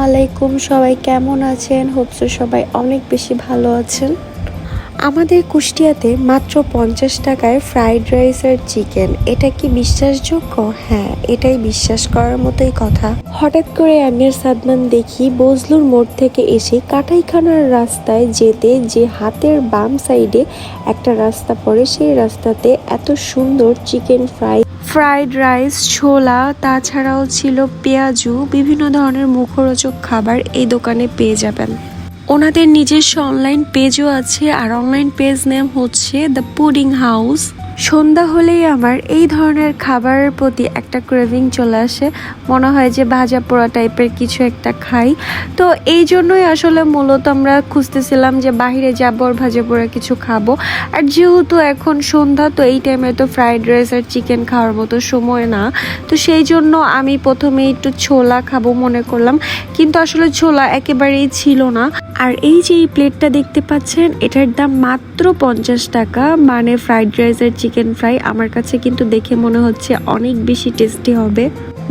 আলাইকুম, সবাই কেমন আছেন? হোপসো সবাই অনেক বেশি ভালো আছেন। আমাদের কুষ্টিয়াতে মাত্র 50 টাকায় ফ্রাইড রাইস আর চিকেন, এটা কি বিশ্বাসযোগ্য? হ্যাঁ, এটাই বিশ্বাস করার মতোই কথা। হঠাৎ করে আমি আর সাদমান দেখি বজলুর মোড় থেকে এসে কাটাইখানার রাস্তায় যেতে যে হাতের বাম সাইডে একটা রাস্তা পড়ে, সেই রাস্তাতে এত সুন্দর চিকেন ফ্রাইড রাইস, ছোলা, তাছাড়াও ছিল পেঁয়াজু, বিভিন্ন ধরনের মুখরোচক খাবার এই দোকানে পেয়ে যাবেন। ওনাদের নিজস্ব অনলাইন পেজও আছে, আর অনলাইন পেজ নেম হচ্ছে দ্য পুডিং হাউস। সন্ধ্যা হলেই আমার এই ধরনের খাবারের প্রতি একটা ক্রেভিং চলে আসে, মনে হয় যে ভাজা পোড়া টাইপের কিছু একটা খাই। তো এই জন্যই আসলে মূলত আমরা খুঁজতেছিলাম যে বাইরে যাবো আর ভাজা পোড়া কিছু খাবো। আর যেহেতু এখন সন্ধ্যা, তো এই টাইমে তো ফ্রাইড রাইস আর চিকেন খাওয়ার মতো সময় না, তো সেই জন্য আমি প্রথমে একটু ছোলা খাবো মনে করলাম, কিন্তু আসলে ছোলা একেবারেই ছিল না। আর এই যে এই প্লেটটা দেখতে পাচ্ছেন, এটার দাম মাত্র 50 টাকা, মানে ফ্রাইড রাইস আর চিকেন ফ্রাই। আমার কাছে কিন্তু দেখে মনে হচ্ছে অনেক বেশি টেস্টি হবে।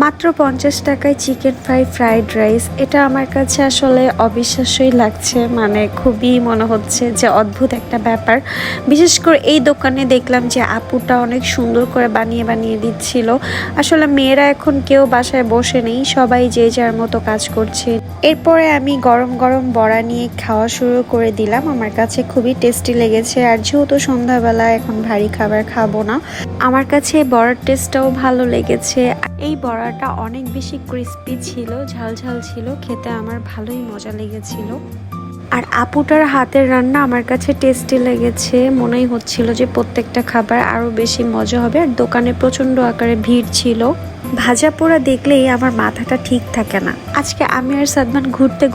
মাত্র 50 টাকায় চিকেন ফ্রাইড রাইস, এটা আমার কাছে আসলে অবিশ্বাস্যই লাগছে, মানে খুবই মনে হচ্ছে যে অদ্ভুত একটা ব্যাপার। বিশেষ করে এই দোকানে দেখলাম যে আপুটা অনেক সুন্দর করে বানিয়ে দিচ্ছিল। আসলে মেয়েরা এখন কেউ বাসায় বসে নেই, সবাই যে যার মতো কাজ করছে। এরপরে আমি গরম গরম বড়া নিয়ে খাওয়া শুরু করে দিলাম। আমার কাছে খুবই টেস্টি লেগেছে, আর যেহেতু সন্ধ্যাবেলা এখন ভারী খাবার খাবো না, আমার কাছে বড়ার টেস্টটাও ভালো লেগেছে। এই বড়াটা অনেক বেশি ক্রিস্পি ছিল, ঝাল ছিল, খেতে আমার ভালোই মজা লেগেছিল। আর আপুটার হাতের রান্না আমার কাছে টেস্টি লেগেছে, মনেই হচ্ছিল যে প্রত্যেকটা খাবার আরো বেশি মজা হবে। আর দোকানে প্রচন্ড আকারে ভিড় ছিল, ভাজা পোড়া দেখলেই আমার মাথাটা ঠিক থাকে না। আজকে আমি আর সাদমান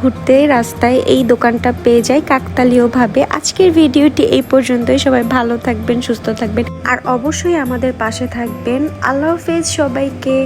ঘুরতে রাস্তায় এই দোকানটা পেয়ে যাই কাকতালীয় ভাবে। আজকের ভিডিওটি এই পর্যন্তই। সবাই ভালো থাকবেন, সুস্থ থাকবেন, আর অবশ্যই আমাদের পাশে থাকবেন। আল্লাহ হাফেজ সবাইকে।